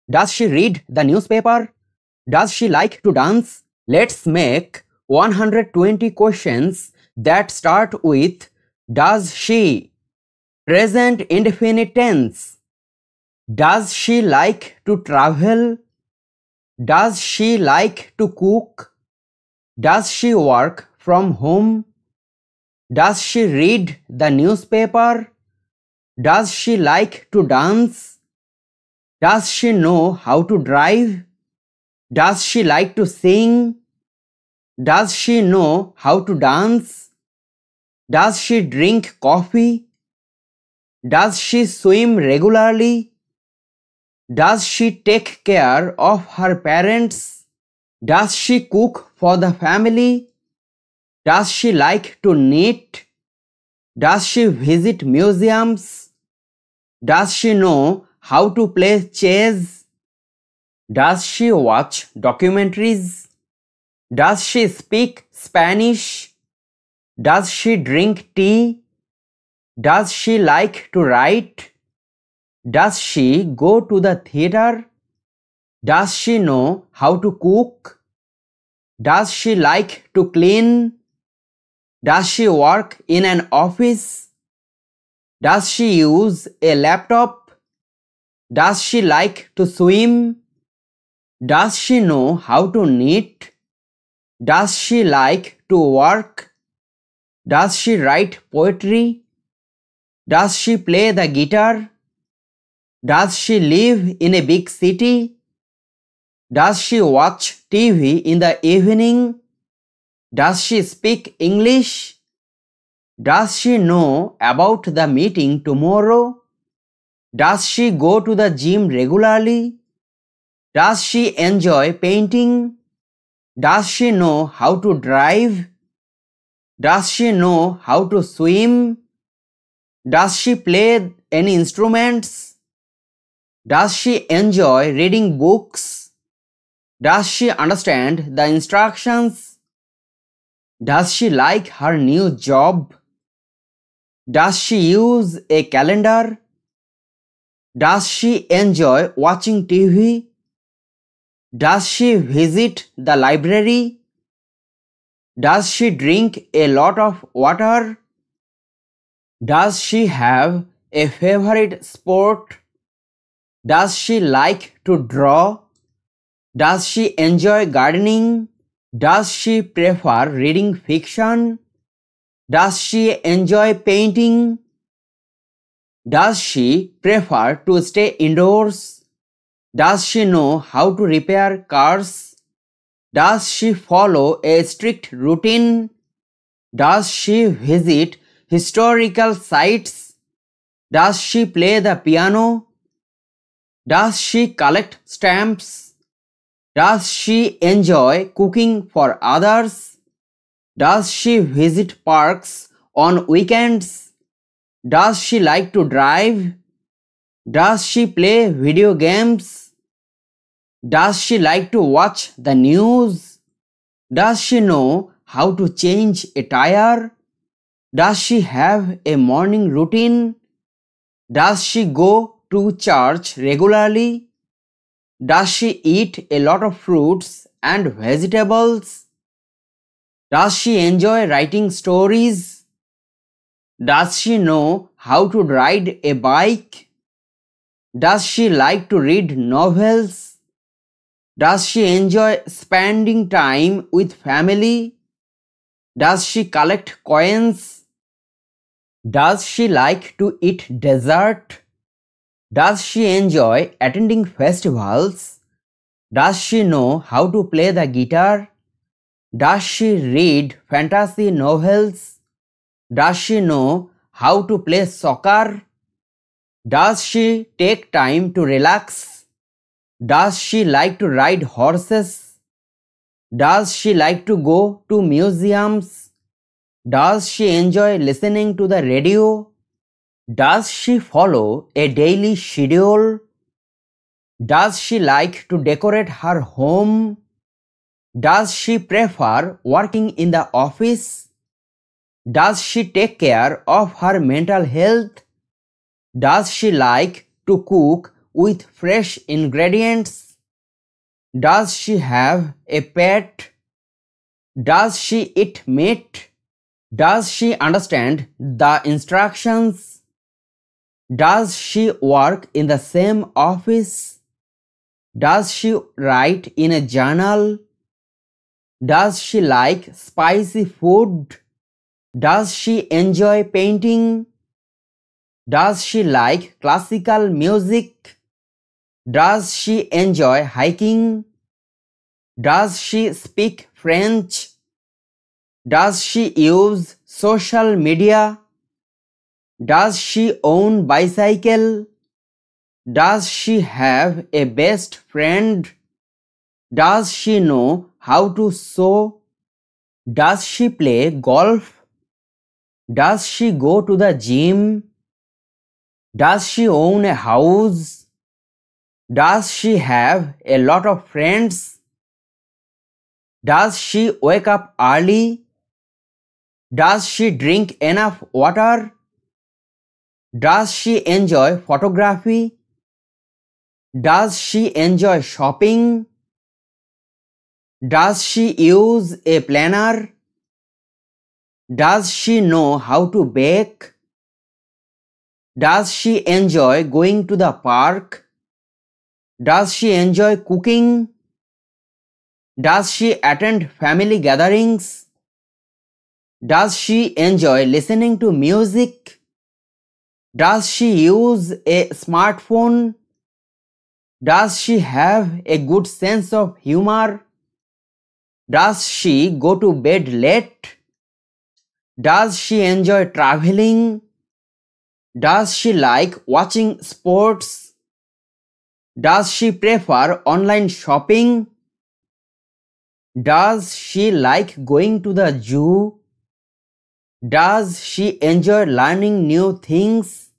Does she read the newspaper? Does she like to dance? Let's make 120 questions that start with does she. Present indefinite tense. Does she like to travel? Does she like to cook? Does she work from home? Does she read the newspaper? Does she like to dance? Does she know how to drive? Does she like to sing? Does she know how to dance? Does she drink coffee? Does she swim regularly? Does she take care of her parents? Does she cook for the family? Does she like to knit? Does she visit museums? Does she know how to play chess? Does she watch documentaries? Does she speak Spanish? Does she drink tea? Does she like to write? Does she go to the theater? Does she know how to cook? Does she like to clean? Does she work in an office? Does she use a laptop? Does she like to swim? Does she know how to knit? Does she like to work? Does she write poetry? Does she play the guitar? Does she live in a big city? Does she watch TV in the evening? Does she speak English? Does she know about the meeting tomorrow? Does she go to the gym regularly? Does she enjoy painting? Does she know how to drive? Does she know how to swim? Does she play any instruments? Does she enjoy reading books? Does she understand the instructions? Does she like her new job? Does she use a calendar? Does she enjoy watching TV? Does she visit the library? Does she drink a lot of water? Does she have a favorite sport? Does she like to draw? Does she enjoy gardening? Does she prefer reading fiction? Does she enjoy painting? Does she prefer to stay indoors? Does she know how to repair cars? Does she follow a strict routine? Does she visit historical sites? Does she play the piano? Does she collect stamps? Does she enjoy cooking for others? Does she visit parks on weekends? Does she like to drive? Does she play video games? Does she like to watch the news? Does she know how to change a tire? Does she have a morning routine? Does she go to church regularly? Does she eat a lot of fruits and vegetables? Does she enjoy writing stories? Does she know how to ride a bike? Does she like to read novels? Does she enjoy spending time with family? Does she collect coins? Does she like to eat dessert? Does she enjoy attending festivals? Does she know how to play the guitar? Does she read fantasy novels? Does she know how to play soccer? Does she take time to relax? Does she like to ride horses? Does she like to go to museums? Does she enjoy listening to the radio? Does she follow a daily schedule? Does she like to decorate her home? Does she prefer working in the office? Does she take care of her mental health? Does she like to cook with fresh ingredients? Does she have a pet? Does she eat meat? Does she understand the instructions? Does she work in the same office? Does she write in a journal? Does she like spicy food? Does she enjoy painting? Does she like classical music? Does she enjoy hiking? Does she speak French? Does she use social media? Does she own bicycle? Does she have a best friend? Does she know how to sew? Does she play golf? Does she go to the gym? Does she own a house? Does she have a lot of friends? Does she wake up early? Does she drink enough water? Does she enjoy photography? Does she enjoy shopping? Does she use a planner? Does she know how to bake? Does she enjoy going to the park? Does she enjoy cooking? Does she attend family gatherings? Does she enjoy listening to music? Does she use a smartphone? Does she have a good sense of humor? Does she go to bed late? Does she enjoy traveling? Does she like watching sports? Does she prefer online shopping? Does she like going to the zoo? Does she enjoy learning new things?